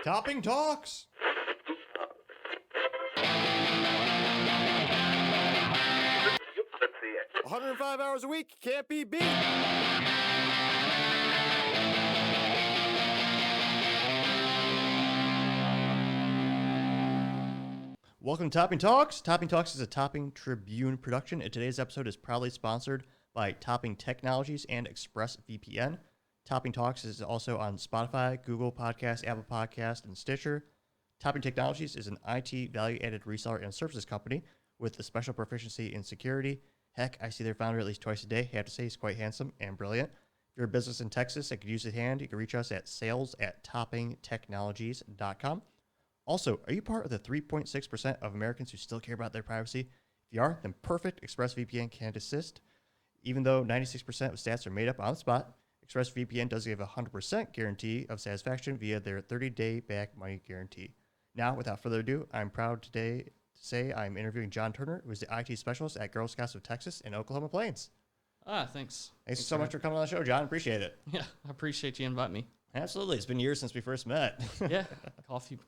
Topping Talks. 105 hours a week, can't be beat. Welcome to Topping Talks. Topping Talks is a Topping Tribune production, and today's episode is proudly sponsored by Topping Technologies and ExpressVPN. Topping Talks is also on Spotify, Google Podcasts, Apple Podcasts, and Stitcher. Topping Technologies is an IT value-added reseller and services company with a special proficiency in security. Heck, I see their founder at least twice a day. I have to say he's quite handsome and brilliant. If you're a business in Texas that could use a hand, you can reach us at sales@toppingtechnologies.com. Also, are you part of the 3.6% of Americans who still care about their privacy? If you are, then perfect. ExpressVPN can assist. Even though 96% of stats are made up on the spot, ExpressVPN does give a 100% guarantee of satisfaction via their 30-day back money guarantee. Now, without further ado, I'm proud today to say I'm interviewing John Turner, who is the IT specialist at Girl Scouts of Texas in Oklahoma Plains. Thanks. Thanks so much for coming on the show, John. Appreciate it. Yeah, I appreciate you inviting me. Absolutely. It's been years since we first met. Yeah, coffee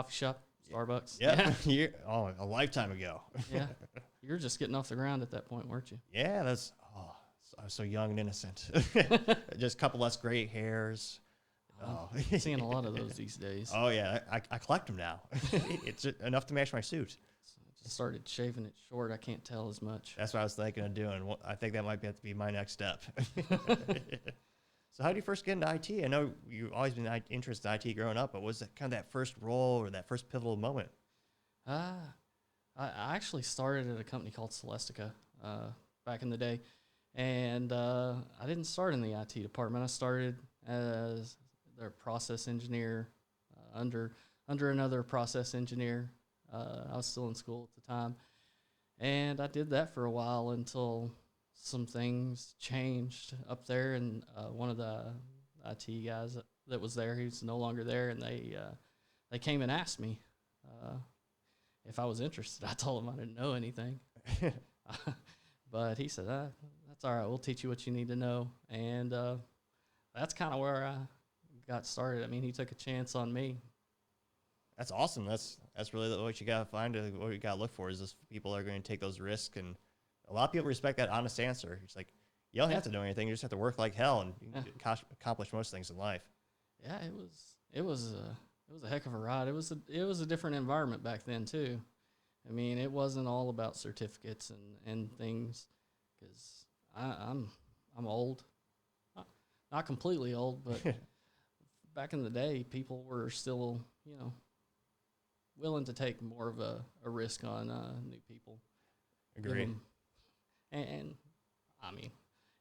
shop, Starbucks. Yeah. A lifetime ago. Yeah, you were just getting off the ground at that point, weren't you? Yeah, I was so young and innocent. Just a couple less gray hairs. I'm seeing a lot of those these days. Oh, yeah. I collect them now. It's enough to match my suit. I just started shaving it short. I can't tell as much. That's what I was thinking of doing. I think that might have to be my next step. So how did you first get into IT? I know you've always been interested in IT growing up, but was it kind of that first role or that first pivotal moment? I actually started at a company called Celestica back in the day, and I didn't start in the IT department. I started as their process engineer under another process engineer. I was still in school at the time, and I did that for a while until some things changed up there, and one of the IT guys that was there, he's no longer there, and they came and asked me if I was interested. I told him I didn't know anything, but he said, that's all right, we'll teach you what you need to know, and that's kind of where I got started. I mean, he took a chance on me. That's awesome. That's really what you got to find, what you got to look for is those people are going to take those risks, and a lot of people respect that honest answer. It's like, you don't have to know anything. You just have to work like hell and you can accomplish most things in life. Yeah, it was a heck of a ride. It was a different environment back then too. I mean, it wasn't all about certificates and things, because I'm old, not completely old, but back in the day, people were still willing to take more of a risk on new people. Agreed. And I mean,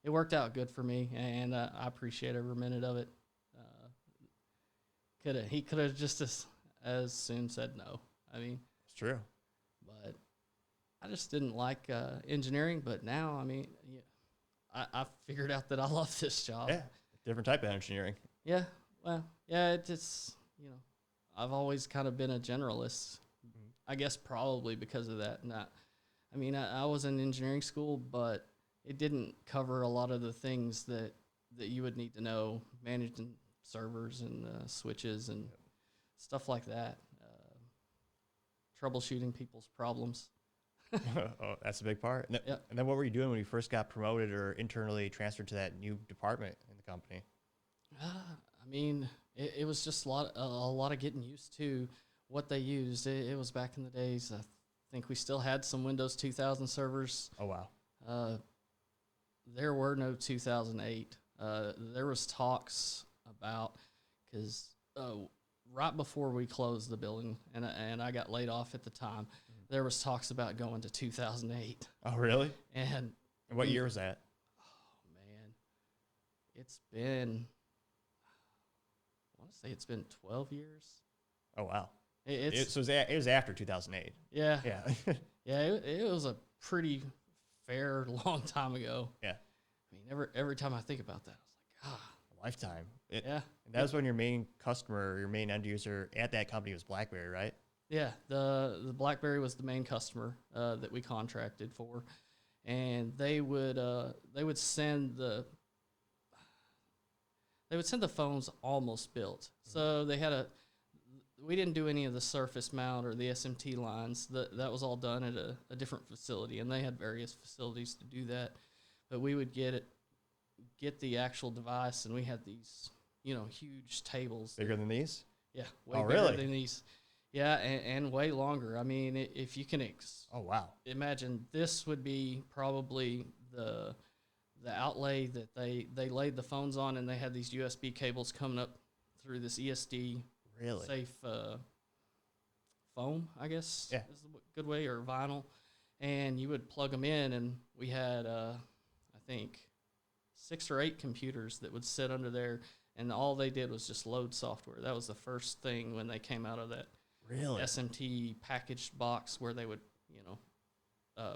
it worked out good for me, and I appreciate every minute of it. He could have just as soon said no. I mean, it's true. But I just didn't like engineering. But now, I mean, I figured out that I love this job. Yeah, different type of engineering. Yeah, well, yeah, it just I've always kind of been a generalist. Mm-hmm. I guess probably because of that. I mean, I was in engineering school, but it didn't cover a lot of the things that you would need to know, managing servers and switches and stuff like that, troubleshooting people's problems. Oh, that's a big part. And, yep. And then what were you doing when you first got promoted or internally transferred to that new department in the company? I mean, it was just a lot of getting used to what they used. It was back in the days. I think we still had some Windows 2000 servers. Oh, wow. There were no 2008. There was talks about, because right before we closed the building, and I got laid off at the time, there was talks about going to 2008. Oh, really? And what year was that? Oh, man. It's been, I want to say it's been 12 years. Oh, wow. It was after 2008. Yeah. Yeah. Yeah, it was a pretty fair long time ago. Yeah. I mean, every time I think about that, I was like, a lifetime. Yeah. And that was when your main customer, or your main end user at that company was BlackBerry, right? Yeah, the BlackBerry was the main customer that we contracted for, and they would send the phones almost built. So they had we didn't do any of the surface mount or the SMT lines. That was all done at a different facility, and they had various facilities to do that. But we would get the actual device, and we had these, huge tables. Bigger than these? Yeah, way bigger really? than these. Yeah, and way longer. I mean, if you can oh, wow. imagine, this would be probably the outlay that they laid the phones on, and they had these USB cables coming up through this ESD Really? safe foam, I guess, Yeah. is a good way, or vinyl. And you would plug them in, and we had, I think, 6 or 8 computers that would sit under there, and all they did was just load software. That was the first thing when they came out of that Really? SMT packaged box where they would,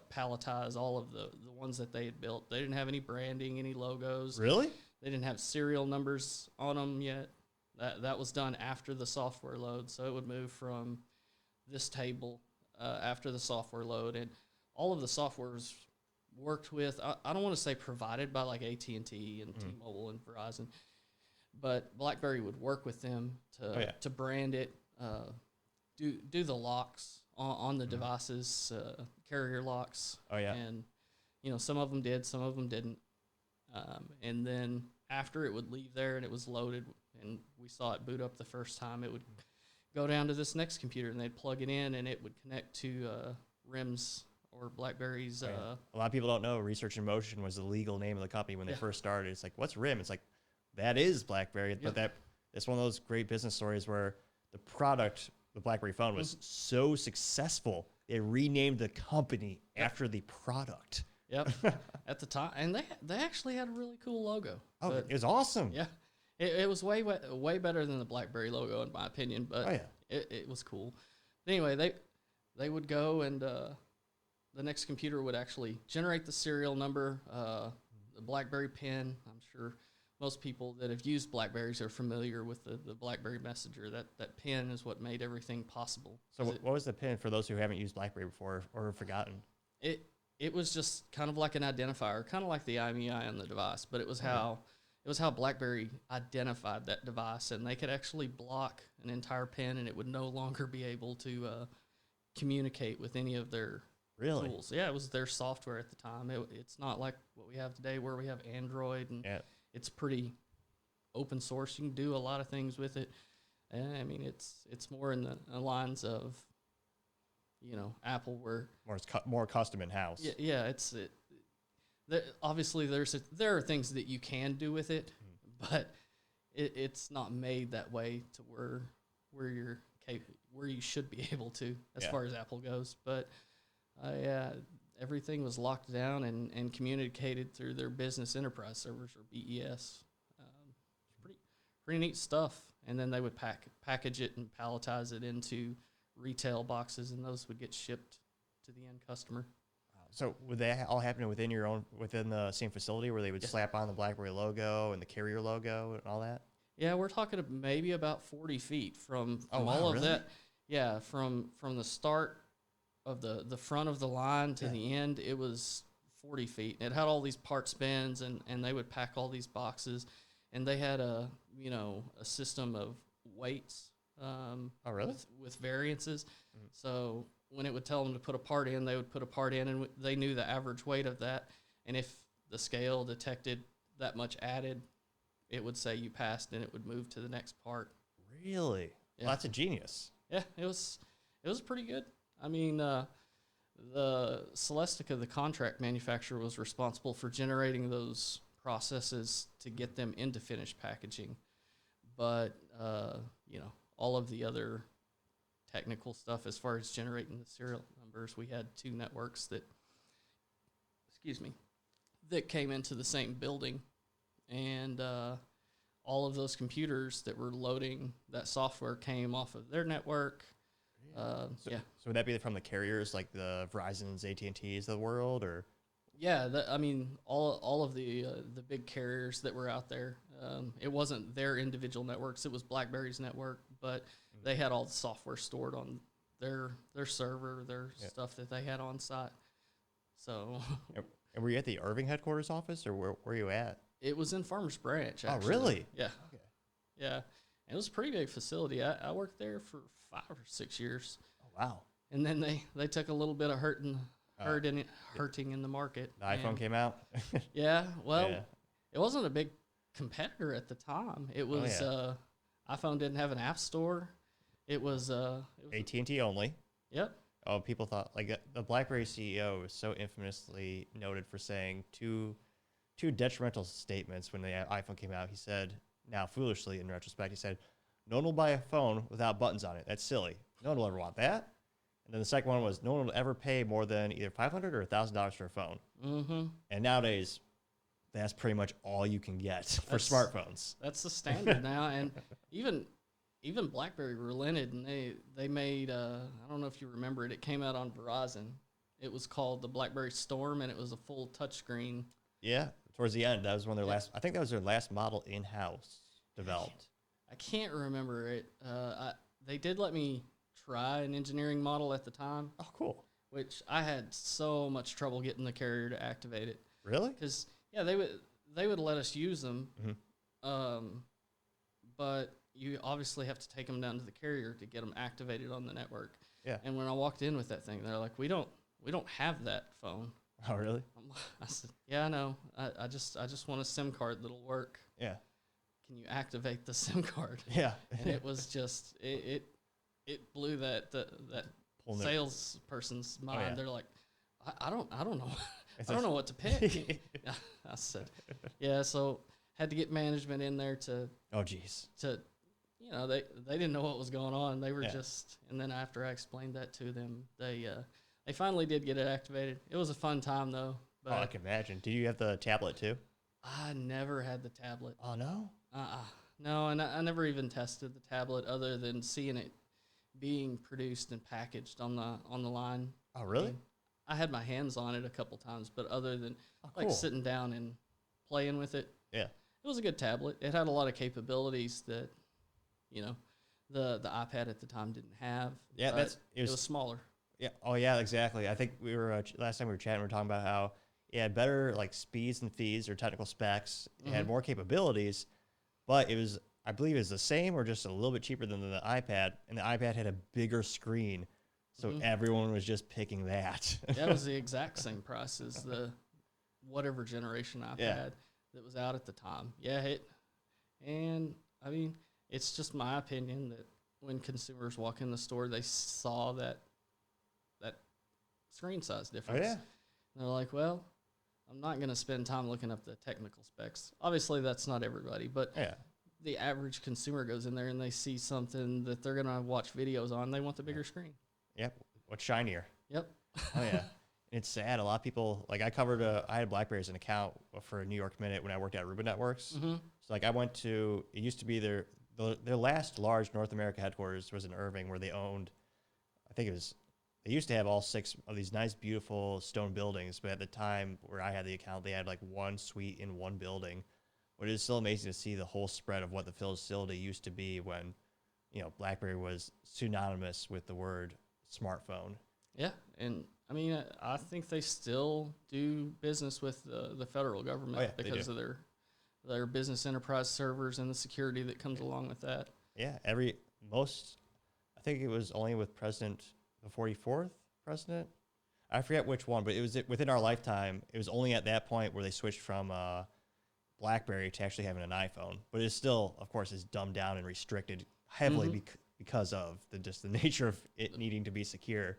palletize all of the ones that they had built. They didn't have any branding, any logos. Really? They didn't have serial numbers on them yet. That was done after the software load, so it would move from this table after the software load, and all of the softwares worked with. I don't want to say provided by like AT&T and T-Mobile and Verizon, but BlackBerry would work with them to brand it, do the locks on the devices, carrier locks. Oh, yeah. And some of them did, some of them didn't. And then after it would leave there and it was loaded, and we saw it boot up the first time, it would go down to this next computer, and they'd plug it in, and it would connect to RIM's or BlackBerry's. A lot of people don't know Research in Motion was the legal name of the company when they first started. It's like, what's RIM? It's like, that is BlackBerry. But it's one of those great business stories where the product, the BlackBerry phone, was so successful, they renamed the company after the product. Yep, at the time, and they actually had a really cool logo. Oh, it was awesome. Yeah, it was way better than the BlackBerry logo in my opinion, but it was cool. Anyway, they would go, and the next computer would actually generate the serial number, the BlackBerry pin. I'm sure most people that have used BlackBerries are familiar with the BlackBerry Messenger. That pin is what made everything possible. So what was the pin for those who haven't used BlackBerry before or have forgotten? It was just kind of like an identifier, kind of like the IMEI on the device, but it was how BlackBerry identified that device, and they could actually block an entire pin, and it would no longer be able to communicate with any of their tools. Yeah, it was their software at the time. It's not like what we have today, where we have Android, and it's pretty open source. You can do a lot of things with it. And I mean, it's more in the lines of, Apple, where more custom in house. Yeah, obviously there are things that you can do with it, but it's not made that way to where you should be able to as far as Apple goes. But everything was locked down and communicated through their business enterprise servers, or BES. Pretty neat stuff. And then they would package it and palletize it into retail boxes, and those would get shipped to the end customer. So would that all happen within the same facility, where they would slap on the BlackBerry logo and the carrier logo and all that? Yeah, we're talking maybe about 40 feet from all of that. Yeah, from the start of the front of the line to the end, it was 40 feet. It had all these parts bins, and they would pack all these boxes, and they had a system of weights. With variances. So when it would tell them to put a part in, they would put a part in, and they knew the average weight of that. And if the scale detected that much added, it would say you passed, and it would move to the next part. Really? Yeah. Well, that's a genius. Yeah, it was pretty good. I mean, the Celestica, the contract manufacturer, was responsible for generating those processes to get them into finished packaging. But, all of the other technical stuff as far as generating the serial numbers, we had 2 networks that came into the same building, and all of those computers that were loading that software came off of their network. So would that be from the carriers, like the Verizon's, AT&T's of the world, or? Yeah, all of the big carriers that were out there. It wasn't their individual networks; it was BlackBerry's network, but they had all the software stored on their server, their stuff that they had on site. So. And were you at the Irving headquarters office, or where were you at? It was in Farmers Branch, actually. Oh, really? Yeah. Okay. Yeah, It was a pretty big facility. I worked there for 5 or 6 years, Oh, wow. and then they took a little bit of Uh, hurting in the market. the iPhone came out. Yeah, well, Yeah. it wasn't a big competitor at the time. It was yeah. iPhone didn't have an app store. It was AT&T only. yep. Oh, people thought like the BlackBerry CEO was so infamously noted for saying two detrimental statements when the iPhone came out. He said, now foolishly in retrospect, he said, "No one will buy a phone without buttons on it. That's silly. No one will ever want that." And then the second one was, "No one will ever pay more than either $500 or $1,000 for a phone." Mm-hmm. And nowadays, that's pretty much all you can get for That's- smartphones. That's the standard now, and even BlackBerry relented, and they made I don't know if you remember it. It came out on Verizon. It was called the BlackBerry Storm, and it was a full touchscreen. Yeah, towards the end, that was one of their Yeah. last. I think that was their last model in-house developed. I can't remember it. They did let me try an engineering model at the time, Oh, cool. which I had so much trouble getting the carrier to activate it. Really? Because yeah, they would let us use them, Mhm. but you obviously have to take them down to the carrier to get them activated on the network. Yeah. And when I walked in with that thing, they're like, "We don't have that phone." Oh, really? I said, "Yeah, I know. I just want a SIM card that'll work. Yeah. Can you activate the SIM card?" Yeah. And it was just it blew that Whole new- salesperson's mind. yeah. They're like, I don't know. It's I don't a- know what to pick. I said, yeah. So had to get management in there to Oh, geez. they didn't know what was going on. They were Yeah. just, and then after I explained that to them, they finally did get it activated. It was a fun time though. Oh, I But can imagine. Do you have the tablet too? I never had the tablet. Oh, no. No, and I never even tested the tablet other than seeing it being produced and packaged on the line. Oh, really? I had my hands on it a couple times, but other than Oh, like cool. sitting down and playing with it, Yeah. it was a good tablet. It had a lot of capabilities that, the iPad at the time didn't have. Yeah, but it it was was. smaller. Yeah. Oh, yeah. Exactly. I think we were last time we were chatting. We were talking about how it had better like speeds and feeds or technical specs. It had Mhm. more capabilities, but it was, I believe, it was the same or just a little bit cheaper than the iPad. And the iPad had a bigger screen, so Mhm. everyone was just picking that. That was the exact same price as the whatever generation iPad Yeah. that was out at the time. Yeah, and I mean, it's just my opinion that when consumers walk in the store, they saw that screen size Oh, difference. yeah. And they're like, well, I'm not going to spend time looking up the technical specs. Obviously, that's not everybody, but Yeah. the average consumer goes in there and they see something that they're going to watch videos on. They want the bigger screen. Yep. What's shinier? Yep. Oh, yeah. It's sad. A lot of people, like I had BlackBerry as an account for New York Minute when I worked at Aruba Networks. Mm-hmm. So like I went to, it used to be their last large North America headquarters was in Irving, where they owned, I think it was, they used to have all 6 of these nice, beautiful stone buildings, but at the time where I had the account, they had like one suite in one building. But it is still amazing to see the whole spread of what the facility used to be when, BlackBerry was synonymous with the word smartphone. Yeah, and I mean, I think they still do business with the federal government Oh, yeah, they because do. of their business enterprise servers and the security that comes along with that. Yeah, I think it was only with the 44th president. I forget which one, but it was within our lifetime. It was only at that point where they switched from BlackBerry to actually having an iPhone. But it still, of course, is dumbed down and restricted heavily Mhm. because of just the nature of it needing to be secure.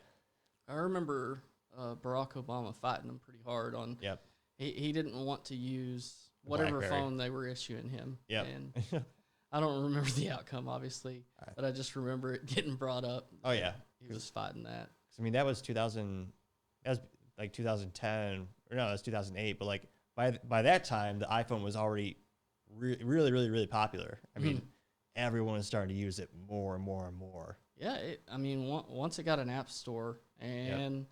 I remember Barack Obama fighting them pretty hard on. Yep. He didn't want to use whatever BlackBerry. phone they were issuing him. Yep. And I don't remember the outcome, obviously, Right. but I just remember it getting brought up. Oh, yeah. He was fighting that. I mean, that was 2000. That was like 2010, or no, that's 2008. But like by that time, the iPhone was already really, really, really popular. I mean, everyone was starting to use it more and more and more. Yeah, I mean, once it got an app store, and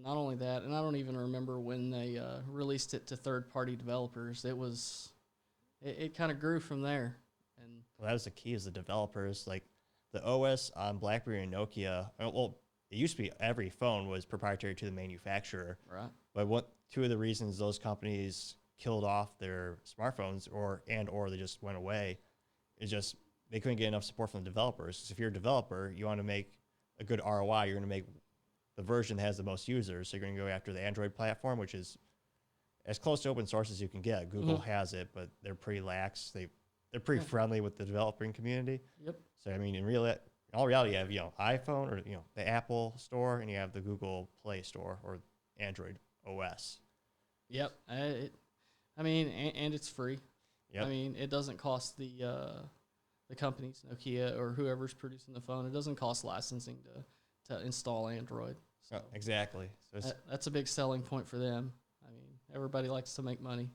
not only that, and I don't even remember when they released it to third-party developers. It kind of grew from there. And Well, that was the key, is the developers. Like the OS on BlackBerry and Nokia. Well, it used to be every phone was proprietary to the manufacturer. right, But two of the reasons those companies killed off their smartphones or they just went away is just they couldn't get enough support from the developers. So if you're a developer, you want to make a good ROI, you're going to make the version that has the most users. So you're going to go after the Android platform, which is as close to open source as you can get. Google has it, but they're pretty lax. They're pretty friendly with the developing community. Yep. So I mean, in all reality, you have iPhone or the Apple Store, and you have the Google Play Store or Android OS. Yep. I mean, and it's free. Yep. I mean, it doesn't cost the companies, Nokia or whoever's producing the phone. It doesn't cost licensing to install Android. So exactly. So that's a big selling point for them. I mean, everybody likes to make money.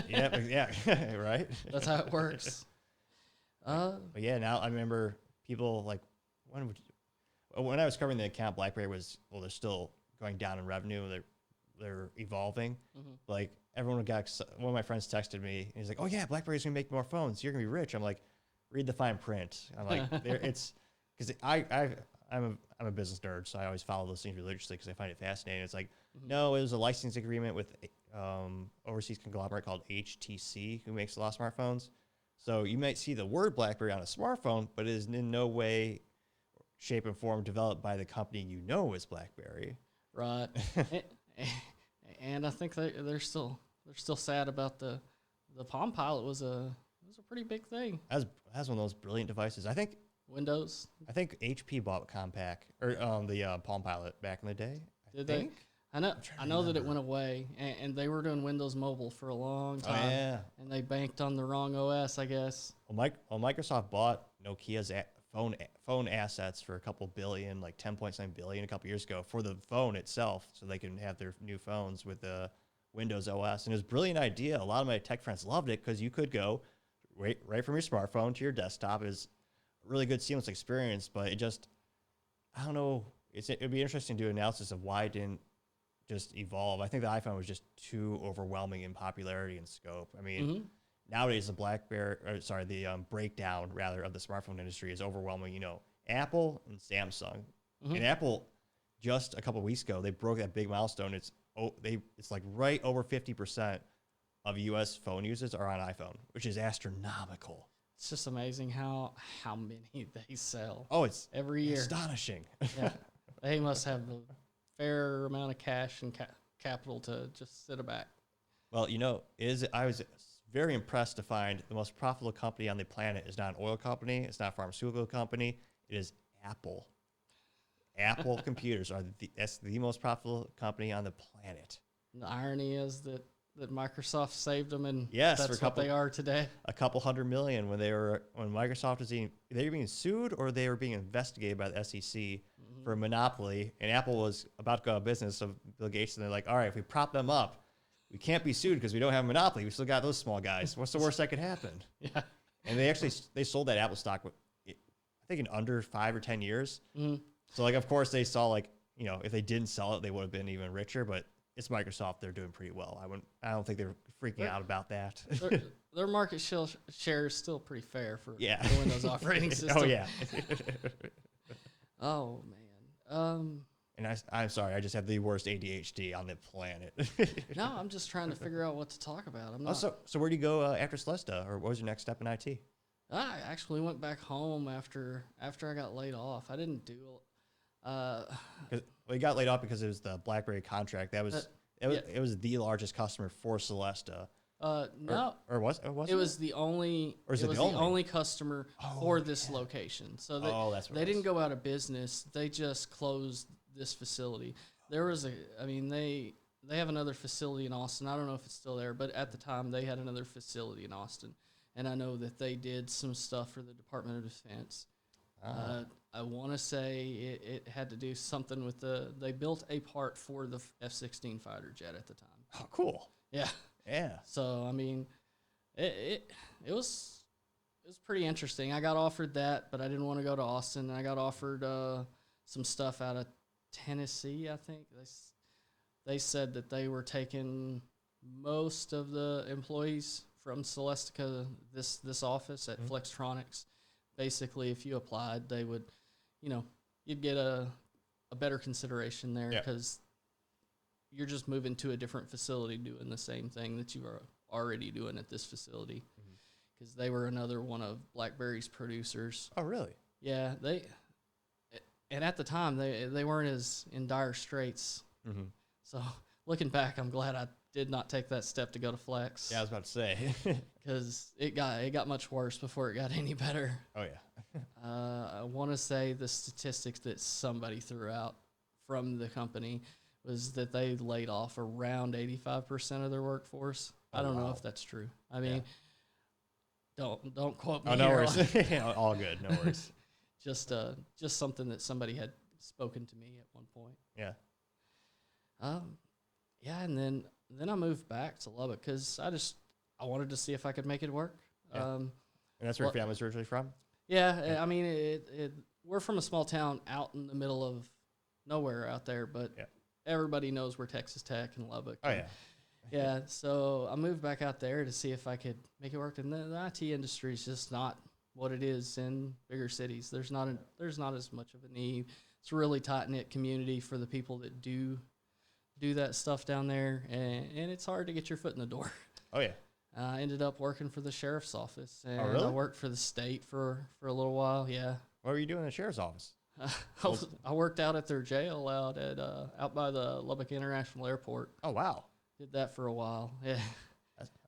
Yeah, right. That's how it works. But yeah, now I remember people like when I was covering the account, BlackBerry they're still going down in revenue. They're evolving. Like everyone one of my friends texted me and he's like, "Oh yeah, BlackBerry's gonna make more phones. You're gonna be rich." I'm like, "Read the fine print." I'm like, it's because I'm a business nerd, so I always follow those things religiously because I find it fascinating. It's like, no, it was a license agreement with overseas conglomerate called HTC, who makes a lot of smartphones. So you might see the word BlackBerry on a smartphone, but it is in no way, shape, and form developed by the company you know as BlackBerry. Right. And I think they're still sad about the Palm Pilot was a pretty big thing. That's one of those brilliant devices. I think Windows. I think HP bought Compaq or the Palm Pilot back in the day. Did they? I know that it went away, and they were doing Windows Mobile for a long time. Oh, yeah. And they banked on the wrong OS, I guess. Well, Microsoft bought Nokia's phone assets for a couple billion, like 10.9 billion a couple years ago for the phone itself, so they can have their new phones with the Windows OS. And it was a brilliant idea. A lot of my tech friends loved it because you could go right from your smartphone to your desktop. It was a really good seamless experience, but it just, I don't know. It'd be interesting to do an analysis of why it didn't just evolve. I think the iPhone was just too overwhelming in popularity and scope. I mean, nowadays the breakdown rather of the smartphone industry is overwhelming. Apple and Samsung, and Apple just a couple of weeks ago they broke that big milestone. It's like right over 50% of U.S. phone users are on iPhone, which is astronomical. It's just amazing how many they sell. Oh, it's every year. Astonishing. Yeah, they must have a fair amount of cash and capital to just sit back. Well, I was very impressed to find the most profitable company on the planet is not an oil company. It's not a pharmaceutical company. It is Apple. Apple computers that's the most profitable company on the planet. The irony is that Microsoft saved them, and yes, that's what they are today. A couple $100 million when Microsoft was they were being sued or they were being investigated by the SEC for a monopoly, and Apple was about to go out of business. So Bill Gates and they're like, all right, if we prop them up, we can't be sued because we don't have a monopoly. We still got those small guys. What's the worst that could happen? Yeah. And they sold that Apple stock, I think in under 5 or 10 years. So of course they saw if they didn't sell it, they would have been even richer. But it's Microsoft; they're doing pretty well. I don't think they're freaking out about that. Their market share is still pretty fair for the Windows operating system. Oh yeah. Oh man. And I'm sorry, I just have the worst ADHD on the planet. No, I'm just trying to figure out what to talk about. I'm not. So where do you go after Celesta, or what was your next step in IT? I actually went back home after I got laid off. I didn't do. You got laid off because it was the BlackBerry contract. It was the largest customer for Celesta. No, or was it? It was the only. Or is it was the only customer for this location. So they didn't go out of business. They just closed this facility. There was they have another facility in Austin. I don't know if it's still there, but at the time they had another facility in Austin, and I know that they did some stuff for the Department of Defense. I want to say it had to do something with they built a part for the F-16 fighter jet at the time. Oh, cool. Yeah. Yeah. So I mean, it was pretty interesting. I got offered that, but I didn't want to go to Austin. And I got offered some stuff out of Tennessee. I think they said that they were taking most of the employees from Celestica, this office at Flextronics. Basically, if you applied, they would, you'd get a better consideration there because you're just moving to a different facility doing the same thing that you are already doing at this facility. because they were another one of BlackBerry's producers. Oh, really? Yeah, and at the time they weren't as in dire straits. Mm-hmm. So looking back, I'm glad I did not take that step to go to Flex. Yeah, I was about to say. Because it got much worse before it got any better. Oh, yeah. I want to say the statistics that somebody threw out from the company was that they laid off around 85% of their workforce. Oh, I don't know wow. if that's true. I mean, don't quote me. Oh, no here worries. All good. No worries. just something that somebody had spoken to me at one point. Yeah. Yeah, and then I moved back to Lubbock because I wanted to see if I could make it work. Yeah. And that's where your family's originally from? Yeah, I mean, we're from a small town out in the middle of nowhere out there, but everybody knows we're Texas Tech and Lubbock. Oh, yeah. Yeah, so I moved back out there to see if I could make it work. And the IT industry is just not what it is in bigger cities. There's not as much of a need. It's a really tight-knit community for the people that do that stuff down there, and it's hard to get your foot in the door. Oh, yeah. I ended up working for the sheriff's office, and really? I worked for the state for a little while. Yeah. What were you doing in the sheriff's office? I worked out at their jail out by the Lubbock International Airport. Oh, wow. Did that for a while. Yeah.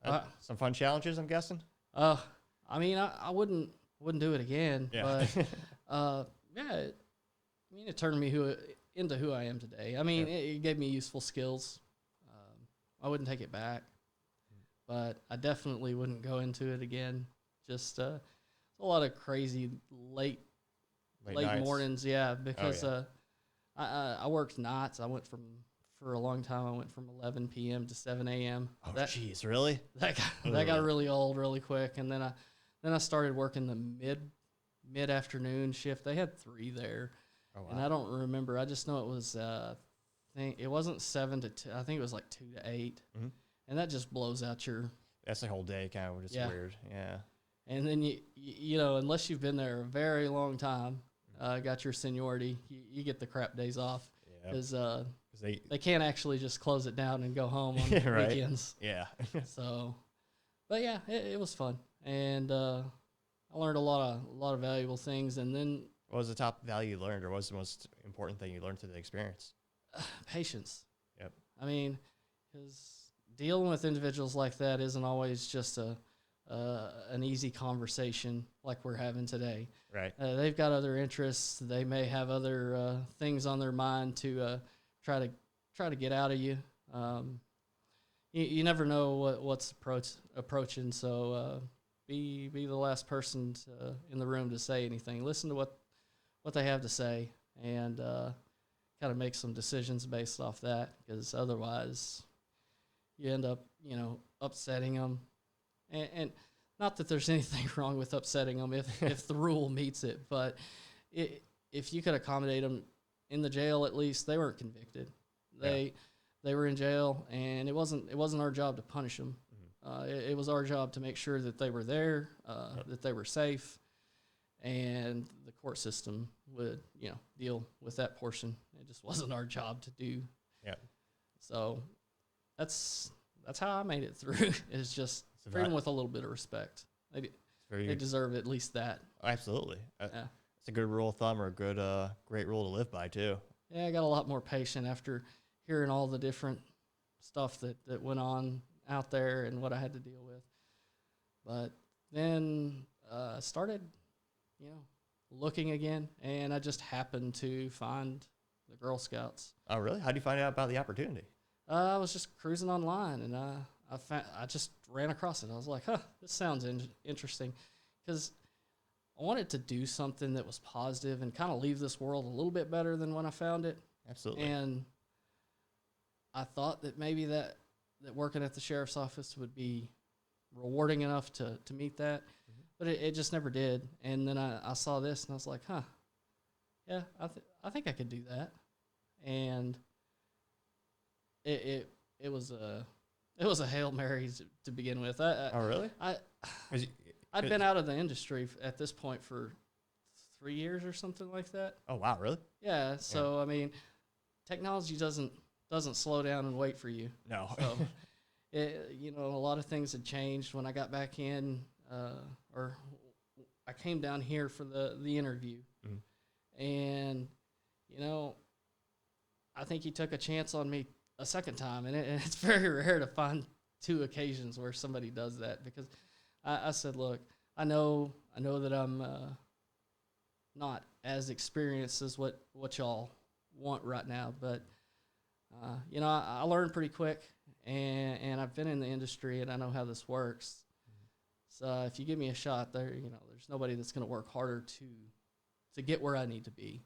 That's some fun challenges, I'm guessing? I mean, I wouldn't do it again. Yeah. But yeah, I mean, it turned me into who I am today. I mean, it gave me useful skills. I wouldn't take it back, but I definitely wouldn't go into it again. Just a lot of crazy late mornings. Yeah, because I worked nights. I went for a long time. I went from 11 p.m. to 7 a.m. Oh, jeez, really? That got really old really quick, and then I started working the mid afternoon shift. They had 3 there. Oh, wow. And I don't remember. I just know it was. It wasn't 7 to 2. I think it was like 2 to 8, and that just blows out your. That's the whole day, kind of just weird. Yeah. And then you know, unless you've been there a very long time, got your seniority, you get the crap days off because they can't actually just close it down and go home on weekends. Yeah. So, but yeah, it was fun, and I learned a lot of valuable things, and then. What was the top value you learned, or what was the most important thing you learned through the experience? Patience. Yep. I mean, because dealing with individuals like that isn't always just an easy conversation like we're having today. Right. They've got other interests. They may have other things on their mind to try to get out of you. You never know what's approaching. So be the last person in the room to say anything. Listen to what they have to say, and kind of make some decisions based off that, because otherwise you end up, upsetting them. And not that there's anything wrong with upsetting them if the rule meets it, but if you could accommodate them in the jail, at least they weren't convicted. They were in jail, and it wasn't our job to punish them. It was our job to make sure that they were there, that they were safe, and the court system would, deal with that portion. It just wasn't our job to do. Yeah. So that's how I made it through. It's just treat them with a little bit of respect. They deserve at least that. Absolutely. It's a good rule of thumb, or a good, great rule to live by too. Yeah, I got a lot more patient after hearing all the different stuff that went on out there and what I had to deal with. But then started, looking again, and I just happened to find the Girl Scouts. Oh, really? How did you find out about the opportunity? I was just cruising online, and I just ran across it. I was like, this sounds interesting, because I wanted to do something that was positive and kind of leave this world a little bit better than when I found it. Absolutely. And I thought that maybe that working at the sheriff's office would be rewarding enough to meet that, but it just never did. And then I saw this, and I was like, yeah, I think I could do that. And it was a Hail Mary to begin with. Oh, really? I'd been out of the industry at this point for 3 years or something like that. Oh, wow, really? Yeah. So I mean, technology doesn't slow down and wait for you. No. So, a lot of things had changed when I got back in. or I came down here for the interview, and you know, I think he took a chance on me a second time, and it's very rare to find two occasions where somebody does that, because I said, look, I know that I'm not as experienced as what y'all want right now, but you know, I learned pretty quick, and I've been in the industry, and I know how this works. So if you give me a shot, there's nobody that's going to work harder to get where I need to be.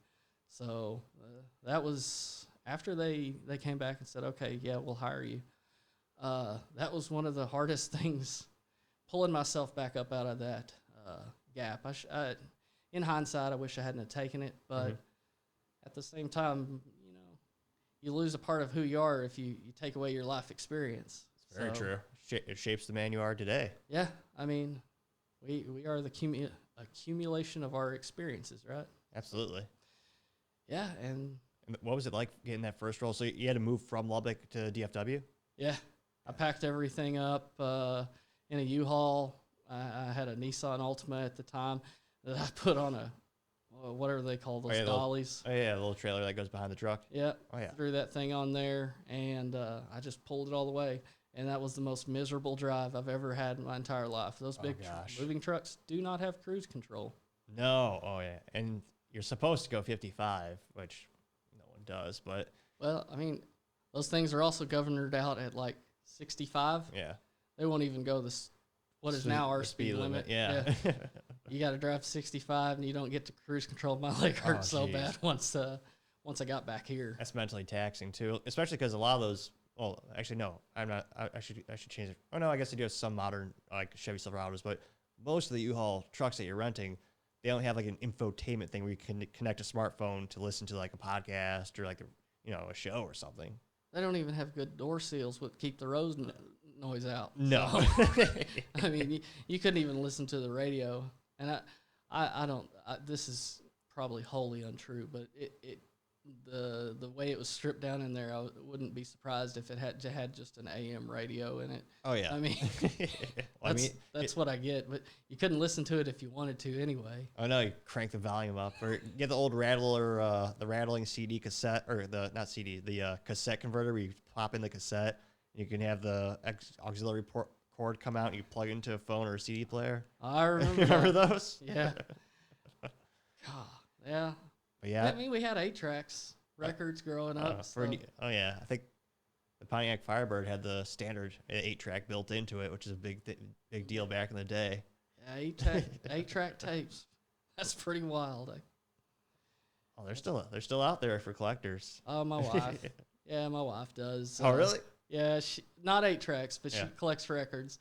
So that was after they came back and said, okay, yeah, we'll hire you. That was one of the hardest things, pulling myself back up out of that gap. In hindsight, I wish I hadn't have taken it, but at the same time, you know, you lose a part of who you are if you take away your life experience. Very true. It shapes the man you are today. Yeah, I mean, we are the accumulation of our experiences, right? Absolutely. Yeah, and what was it like getting that first role? So you had to move from Lubbock to DFW? Yeah, I packed everything up in a U-Haul. I had a Nissan Altima at the time that I put on a whatever they call those dollies. A little trailer that goes behind the truck. Yeah. Oh yeah. Threw that thing on there, and I just pulled it all the way. And that was the most miserable drive I've ever had in my entire life. Those big moving trucks do not have cruise control. No. Oh, yeah. And you're supposed to go 55, which no one does. But well, I mean, those things are also governed out at like 65. Yeah. They won't even go what is now our speed limit. Yeah. You got to drive 65, and you don't get to cruise control. My leg hurt so bad once I got back here. That's mentally taxing too, especially because a lot of those. Well, actually, no. I'm not. I should change it. Oh no, I guess they do have some modern like Chevy Silverados, but most of the U-Haul trucks that you're renting, they don't have like an infotainment thing where you can connect a smartphone to listen to like a podcast or like a show or something. They don't even have good door seals that keep the road noise out. No. So, I mean, you couldn't even listen to the radio, and I don't. This is probably wholly untrue, but the way it was stripped down in there, I wouldn't be surprised if it had just an AM radio in it. Oh yeah. I mean, that's what I get, but you couldn't listen to it if you wanted to anyway. Oh no, you crank the volume up, or get the old rattler, the rattling CD cassette, or the cassette converter where you pop in the cassette. You can have the auxiliary cord come out and you plug it into a phone or a CD player. I remember. Remember those? Yeah. God, yeah. But yeah. I mean, we had 8-tracks records growing up. Oh yeah, I think the Pontiac Firebird had the standard 8-track built into it, which is a big deal back in the day. Yeah, 8-track tapes. That's pretty wild. Oh, they're still out there for collectors. Oh, my wife. Yeah, my wife does. Oh, really? Yeah, she not 8-tracks, but she collects records,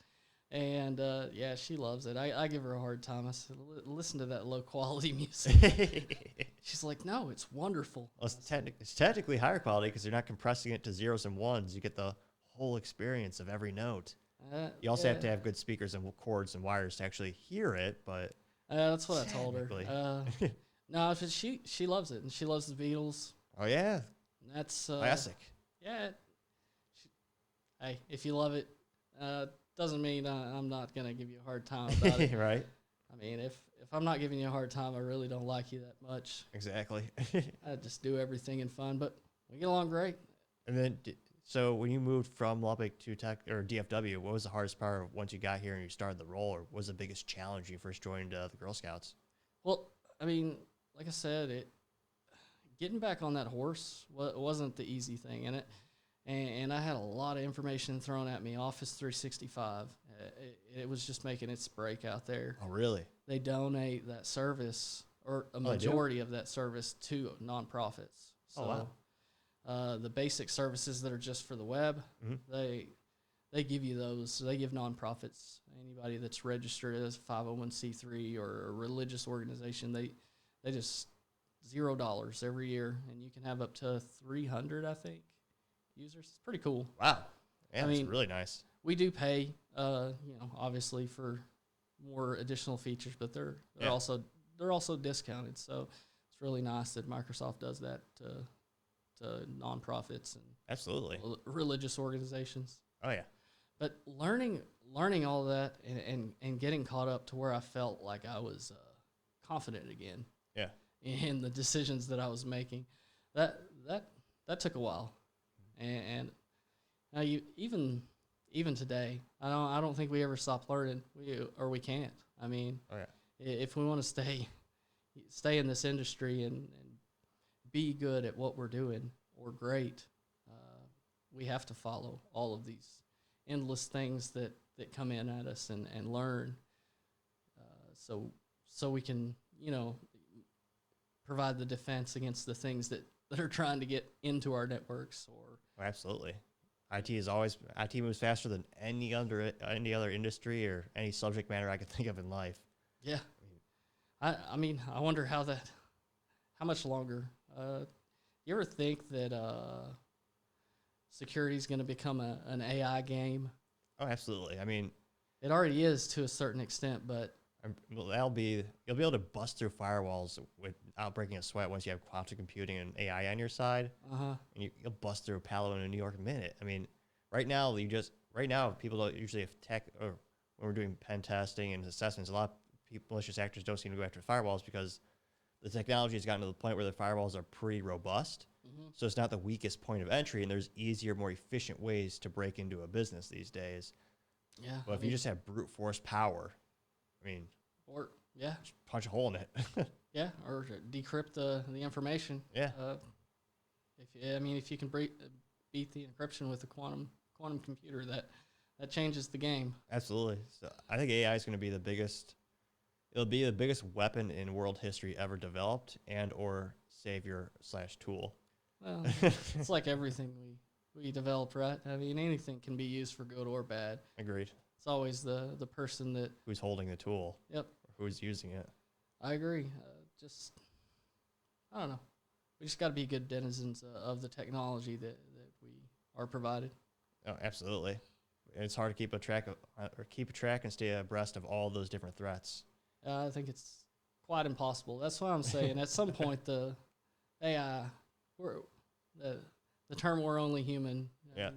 and yeah, she loves it. I give her a hard time. I said, "Listen to that low quality music." She's like, "No, it's wonderful." Well, it's technically higher quality because they're not compressing it to zeros and ones. You get the whole experience of every note. You also have to have good speakers and cords and wires to actually hear it. But that's what I told her. No, she loves it, and she loves the Beatles. Oh yeah, that's classic. Yeah. Hey, if you love it, doesn't mean I'm not gonna give you a hard time about it. Right. I mean, if I'm not giving you a hard time, I really don't like you that much. Exactly. I just do everything in fun, but we get along great. And then, so when you moved from Lubbock to DFW, what was the hardest part once you got here and you started the role, or what was the biggest challenge you first joined the Girl Scouts? Well, I mean, like I said, getting back on that horse wasn't the easy thing in it. And I had a lot of information thrown at me. Office 365, it was just making its break out there. Oh, really? They donate that service, or a majority of that service, to nonprofits. So, oh, wow. The basic services that are just for the web, they give you those. They give nonprofits, anybody that's registered as a 501c3 or a religious organization, they just $0 every year, and you can have up to 300, I think, users. It's pretty cool. Wow. Yeah, it's really nice. We do pay, obviously for more additional features, but they're also discounted. So it's really nice that Microsoft does that to nonprofits and absolutely religious organizations. Oh yeah. But learning learning all that and getting caught up to where I felt like I was confident again. Yeah. In the decisions that I was making, that took a while, and now even today, I don't think we ever stop learning. We can't. I mean, Oh, yeah. If we want to stay in this industry and be good at what we're doing or great, we have to follow all of these endless things that come in at us and learn, so we can, provide the defense against the things that are trying to get into our networks. Or Oh, absolutely. IT moves faster than any other industry or any subject matter I could think of in life. yeah, I mean, I wonder how much longer. You ever think that security is going to become an AI game? Oh, absolutely. I mean, It already is to a certain extent, but well, you'll be able to bust through firewalls without breaking a sweat once you have quantum computing and AI on your side. And you'll bust through Palo in New York in a minute. I mean, right now people don't usually have tech, or when we're doing pen testing and assessments, a lot of people, malicious actors don't seem to go after firewalls because the technology has gotten to the point where the firewalls are pretty robust. So it's not the weakest point of entry, and there's easier, more efficient ways to break into a business these days. yeah. But if you just have brute force power, I mean, or yeah, just punch a hole in it. yeah, or decrypt the information. Yeah. If you can beat the encryption with a quantum computer, that changes the game. Absolutely. So I think AI is going to be the biggest. It'll be the biggest weapon in world history ever developed, and or savior/tool. Well, it's like everything we develop, right? I mean, anything can be used for good or bad. Agreed. It's always the person that. Who's holding the tool? Yep. Or who's using it? I agree. I don't know. We just got to be good denizens of the technology that we are provided. Oh, absolutely. It's hard to keep a track and stay abreast of all those different threats. I think it's quite impossible. That's what I'm saying. At some point, the AI, the term "we're only human," Yeah.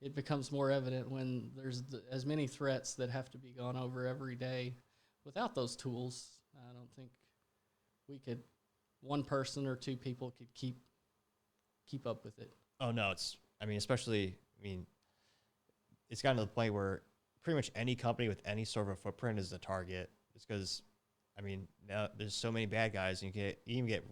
it becomes more evident when there's as many threats that have to be gone over every day. Without those tools, I don't think one person or two people could keep up with it. Oh no, it's gotten to the point where pretty much any company with any sort of a footprint is a target. It's because, now there's so many bad guys, and you even get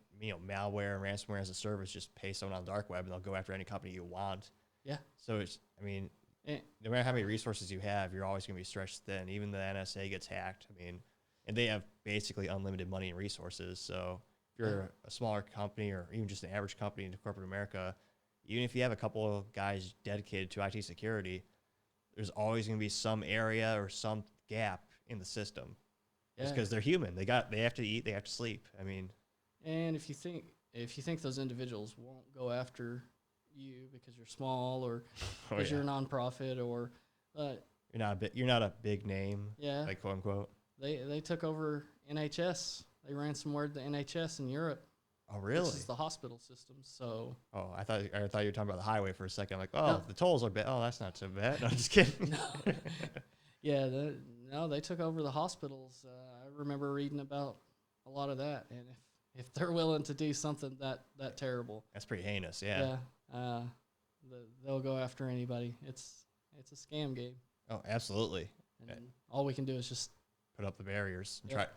malware and ransomware as a service. Just pay someone on the dark web, and they'll go after any company you want. Yeah. So no matter how many resources you have, you're always going to be stretched thin. Even the NSA gets hacked. And they have basically unlimited money and resources. So if you're a smaller company, or even just an average company in corporate America, even if you have a couple of guys dedicated to IT security, there's always going to be some area or some gap in the system. Yeah. Just because they're human, they have to eat, they have to sleep. And if you think those individuals won't go after you because you're small, or because you're a nonprofit, or you're not a big name, yeah, like quote unquote. They took over NHS. They ransomwared the NHS in Europe. Oh, really? This is the hospital system. So. Oh, I thought you were talking about the highway for a second. I'm like, No. The tolls are bad. Oh, that's not so bad. No, I'm just kidding. No. Yeah, they took over the hospitals. I remember reading about a lot of that, and if they're willing to do something that terrible, that's pretty heinous. Yeah. They'll go after anybody. It's a scam game. Oh, absolutely. And all we can do is just put up the barriers and Yep.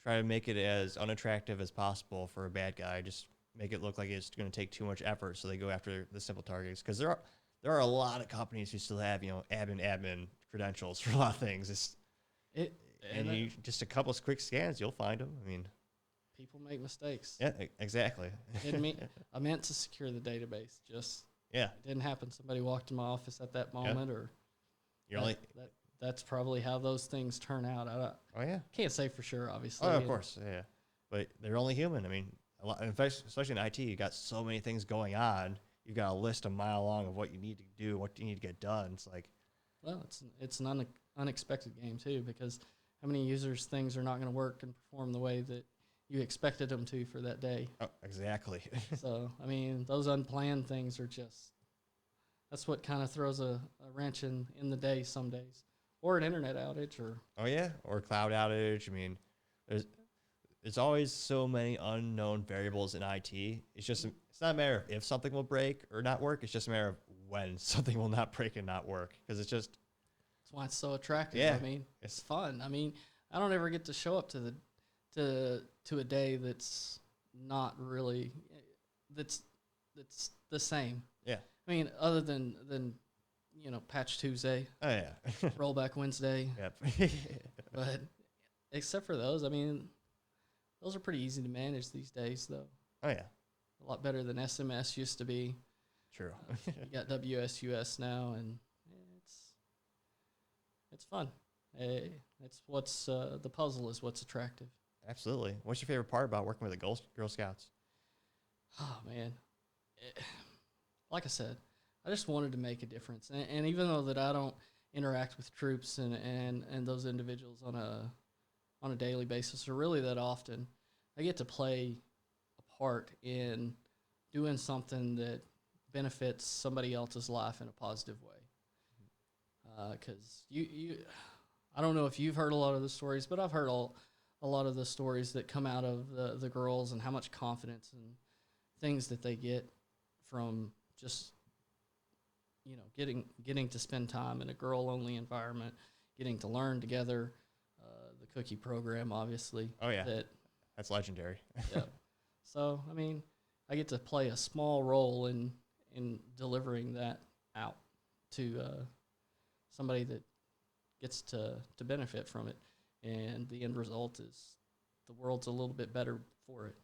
try to make it as unattractive as possible for a bad guy. Just make it look like it's going to take too much effort, so they go after the simple targets. Because there are a lot of companies who still have admin credentials for a lot of things. Just a couple of quick scans, you'll find them. People make mistakes. Yeah, exactly. I meant to secure the database. Yeah, it didn't happen. Somebody walked in my office at that moment, or that's probably how those things turn out. Can't say for sure, obviously. Oh, of course, yeah. But they're only human. In fact, especially in IT, you got so many things going on. You've got a list a mile long of what you need to do, what you need to get done. It's like, well, it's an unexpected game too, because how many users things are not going to work and perform the way that you expected them to for that day. Oh, exactly. So, those unplanned things are that's what kind of throws a wrench in the day some days. or an internet outage, or Oh yeah, or cloud outage. I mean, there's always so many unknown variables in IT. It's not a matter of if something will break or not work. It's just a matter of when something will not break and not work, because it's just that's why it's so attractive. yeah, I mean, it's fun. I mean, I don't ever get to show up to a day that's not really that's the same. yeah. I mean, other than Patch Tuesday, Oh yeah. Rollback Wednesday, Yep. but except for those, I mean, those are pretty easy to manage these days, though. Oh yeah. A lot better than SMS used to be. True. You got WSUS now, and it's fun. It's what's the puzzle is what's attractive. Absolutely. What's your favorite part about working with the Girl Scouts? Oh man, like I said, I just wanted to make a difference, and even though that I don't interact with troops and those individuals on a daily basis or really that often, I get to play a part in doing something that benefits somebody else's life in a positive way. Because I don't know if you've heard a lot of the stories, but I've heard a lot of the stories that come out of the girls and how much confidence and things that they get from just getting to spend time in a girl-only environment, getting to learn together. The cookie program, obviously. Oh yeah, that's legendary. Yeah. So I mean, I get to play a small role in delivering that out to somebody that gets to benefit from it, and the end result is the world's a little bit better for it.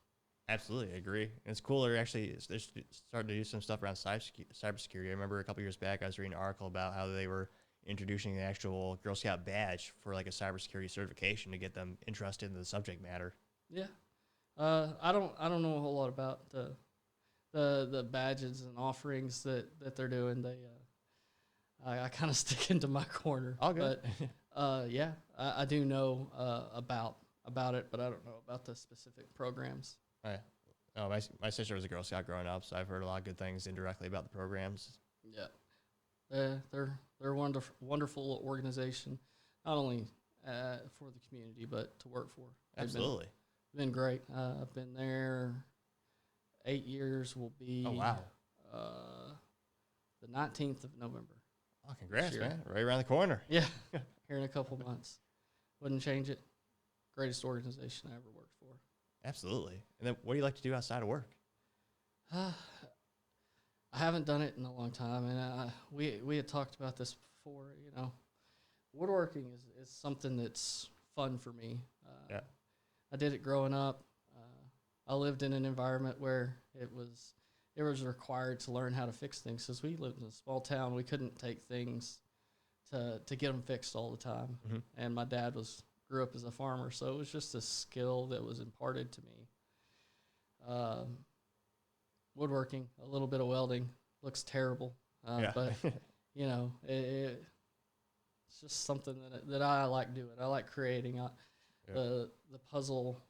Absolutely, I agree. And it's cooler, actually. They're starting to do some stuff around cybersecurity. I remember a couple years back, I was reading an article about how they were introducing the actual Girl Scout badge for like a cybersecurity certification to get them interested in the subject matter. Yeah. I don't know a whole lot about the badges and offerings that they're doing. I kind of stick into my corner. All good. But yeah, I do know about it, but I don't know about the specific programs. Oh, yeah. Oh, my sister was a Girl Scout growing up, so I've heard a lot of good things indirectly about the programs. Yeah, they're a wonderful organization, not only for the community but to work for. Absolutely, been great. I've been there 8 years. Will be the 19th of November. Oh, congrats, man! Right around the corner. Yeah, here in a couple months. Wouldn't change it. Greatest organization I ever worked for. Absolutely. And then what do you like to do outside of work? I haven't done it in a long time, and we had talked about this before. Woodworking is something that's fun for me. Yeah. I did it growing up. I lived in an environment where it was required to learn how to fix things. Since we lived in a small town, we couldn't take things to get them fixed all the time. Mm-hmm. And my dad grew up as a farmer, so it was just a skill that was imparted to me. Woodworking, a little bit of welding, looks terrible, but it's just something that I like doing. I like creating. The puzzle,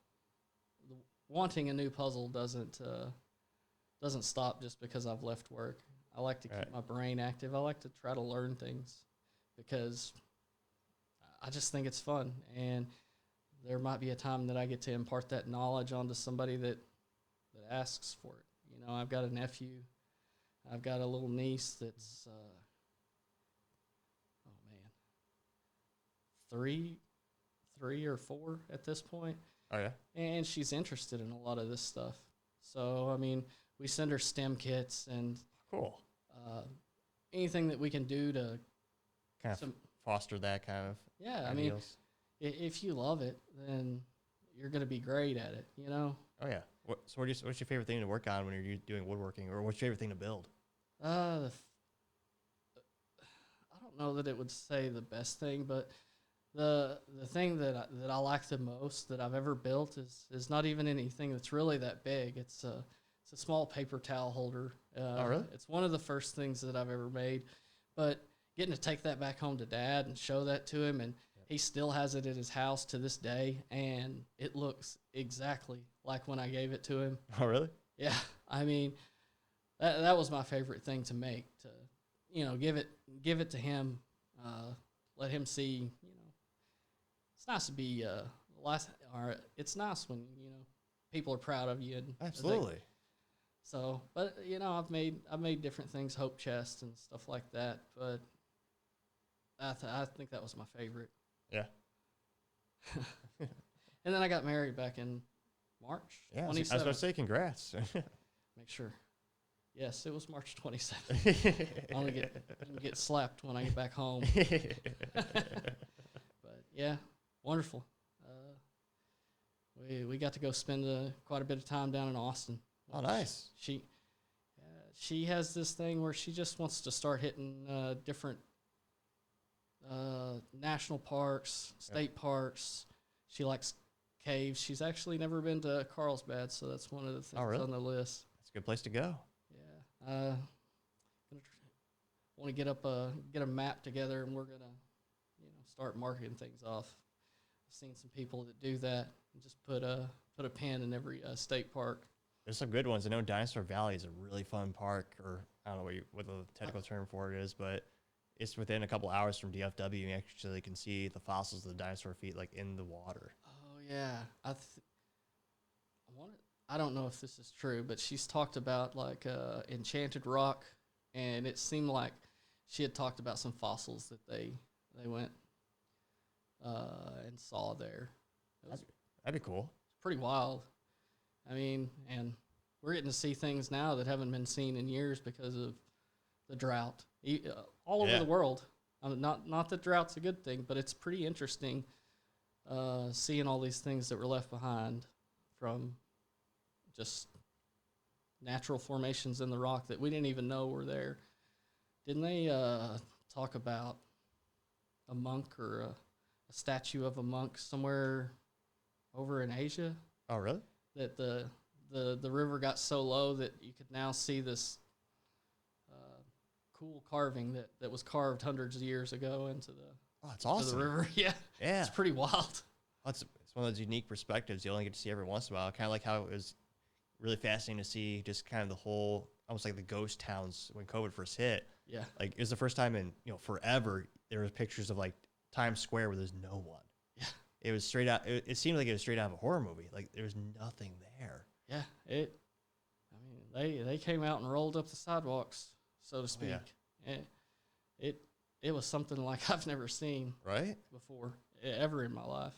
wanting a new puzzle doesn't stop just because I've left work. I like to keep my brain active. I like to try to learn things because I just think it's fun, and there might be a time that I get to impart that knowledge onto somebody that asks for it. I've got a nephew. I've got a little niece that's, three or four at this point. Oh, yeah? And she's interested in a lot of this stuff. So, I mean, we send her STEM kits and cool. Anything that we can do to kind of foster that kind of ideals. I mean, if you love it, then you're going to be great at it, Oh, yeah. So what's your favorite thing to work on when you're doing woodworking, or what's your favorite thing to build? I don't know that it would say the best thing, but the thing that I like the most that I've ever built is not even anything that's really that big. It's a small paper towel holder. Oh, really? It's one of the first things that I've ever made, but getting to take that back home to Dad and show that to him, and he still has it at his house to this day, and it looks exactly like when I gave it to him. Oh, really? Yeah. I mean, that was my favorite thing to make, to give it to him let him see. It's nice to be last. Or it's nice when people are proud of you. And Absolutely. but I've made different things, hope chest and stuff like that. But I think that was my favorite. Yeah. And then I got married back in March. Yeah. I was about to say congrats. Make sure. Yes, it was March 27th. I only get slapped when I get back home. But yeah, wonderful. We got to go spend quite a bit of time down in Austin. Oh, nice. She has this thing where she just wants to start hitting different national parks, state parks. She likes caves. She's actually never been to Carlsbad, so that's one of the things on the list. That's a good place to go. Yeah. Want to get a map together, and we're gonna start marketing things off. I've seen some people that do that and just put a pin in every state park. There's some good ones. I know Dinosaur Valley is a really fun park, or I don't know what the technical term for it is, but it's within a couple hours from DFW. You actually can see the fossils of the dinosaur feet like in the water. Oh yeah, I don't know if this is true, but she's talked about like Enchanted Rock, and it seemed like she had talked about some fossils that they went and saw there. That'd be cool. It's pretty wild. I mean, and we're getting to see things now that haven't been seen in years because of the drought all over the world. Not that drought's a good thing, but it's pretty interesting seeing all these things that were left behind from just natural formations in the rock that we didn't even know were there. Didn't they talk about a monk or a statue of a monk somewhere over in Asia? Oh, really? That the river got so low that you could now see this cool carving that was carved hundreds of years ago into it's awesome. the river. Yeah, it's pretty wild. It's one of those unique perspectives you only get to see every once in a while. Kind of like how it was really fascinating to see just kind of the whole, almost like the ghost towns when COVID first hit. Yeah, like it was the first time in forever there was pictures of like Times Square where there's no one. Yeah, it was straight out. It seemed like it was straight out of a horror movie. Like there was nothing there. Yeah, I mean, they came out and rolled up the sidewalks, so to speak. Yeah. It was something like I've never seen before ever in my life.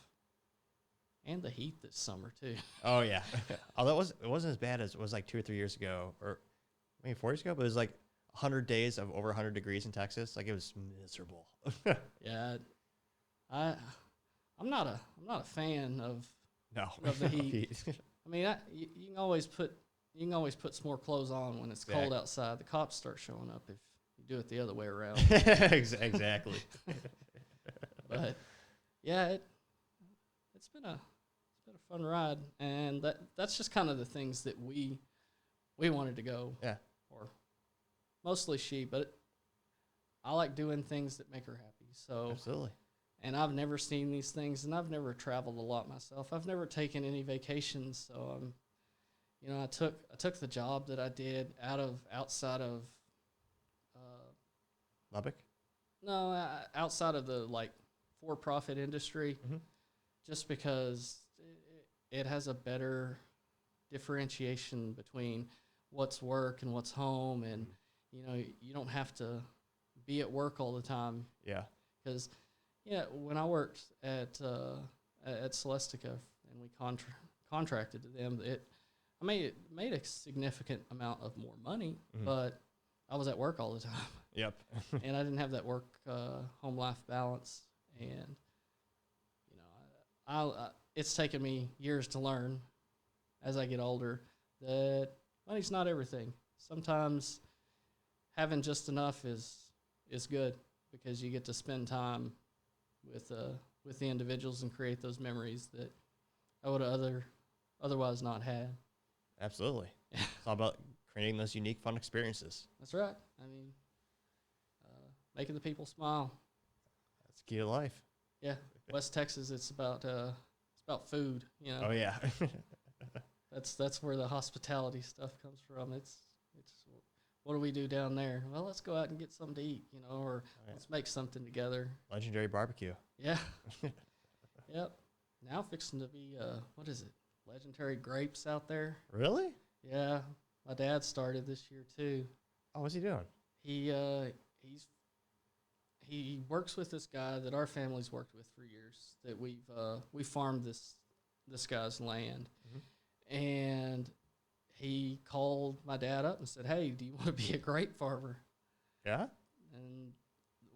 And the heat this summer too. Oh yeah. Although it wasn't as bad as it was like 2 or 3 years ago, or maybe 4 years ago. But it was like 100 days of over 100 degrees in Texas. Like it was miserable. Yeah, I'm not a fan of the heat. I mean, you can always put some more clothes on when it's cold outside. The cops start showing up if you do it the other way around. Exactly. But yeah, it's been a fun ride, and that's just kind of the things that we wanted to go. Yeah. Or mostly she, but I like doing things that make her happy. So absolutely. And I've never seen these things, and I've never traveled a lot myself. I've never taken any vacations, so I took the job that I did outside of Lubbock. No, outside of the like for-profit industry, just because it has a better differentiation between what's work and what's home, and you don't have to be at work all the time. Yeah, because. Yeah, when I worked at Celestica and we contracted to them, I made a significant amount of more money, but I was at work all the time. Yep. And I didn't have that work home life balance, and it's taken me years to learn as I get older that money's not everything. Sometimes having just enough is good because you get to spend time with the individuals and create those memories that I would have otherwise not had. Absolutely. It's all about creating those unique, fun experiences. That's right. I mean, making the people smile. That's the key to life. Yeah. West Texas, it's about food. Oh yeah. That's where the hospitality stuff comes from. It's what do we do down there? Well, let's go out and get something to eat, or let's make something together. Legendary barbecue. Yeah. Yep. Now fixing to be, what is it? Legendary grapes out there. Really? Yeah. My dad started this year too. Oh, what's he doing? He works with this guy that our family's worked with for years. That we farmed this guy's land, and he called my dad up and said, "Hey, do you want to be a grape farmer?" Yeah. And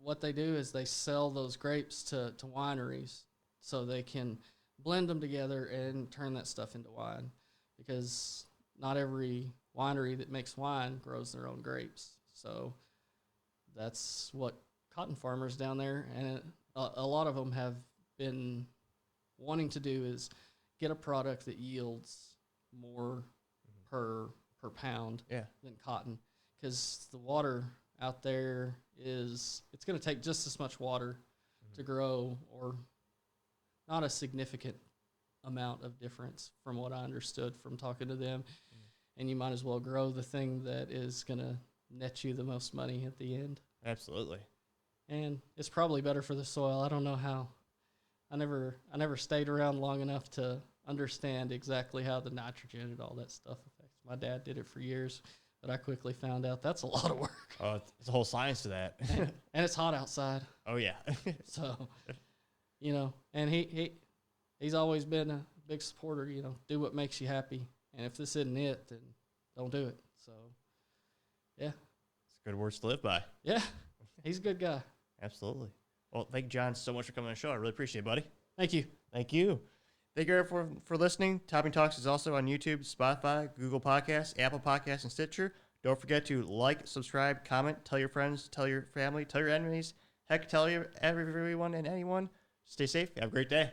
what they do is they sell those grapes to wineries so they can blend them together and turn that stuff into wine, because not every winery that makes wine grows their own grapes. So that's what cotton farmers down there, and a lot of them have been wanting to do, is get a product that yields more per pound than cotton, because the water out there it's going to take just as much water to grow, or not a significant amount of difference from what I understood from talking to them. And you might as well grow the thing that is going to net you the most money at the end. Absolutely. And it's probably better for the soil. I don't know how. I never stayed around long enough to understand exactly how the nitrogen and all that stuff affects. My dad did it for years, but I quickly found out that's a lot of work. Oh, it's a whole science to that. And it's hot outside. Oh, yeah. So, and he's always been a big supporter, do what makes you happy. And if this isn't it, then don't do it. So, yeah. It's good words to live by. Yeah. He's a good guy. Absolutely. Well, thank you, John, so much for coming on the show. I really appreciate it, buddy. Thank you. Thank you. Thank you for listening. Topping Talks is also on YouTube, Spotify, Google Podcasts, Apple Podcasts, and Stitcher. Don't forget to like, subscribe, comment, tell your friends, tell your family, tell your enemies. Heck, tell everyone and anyone. Stay safe. Have a great day.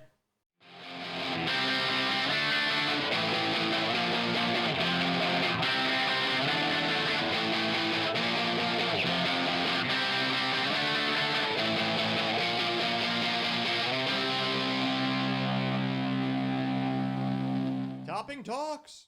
Topping Talks.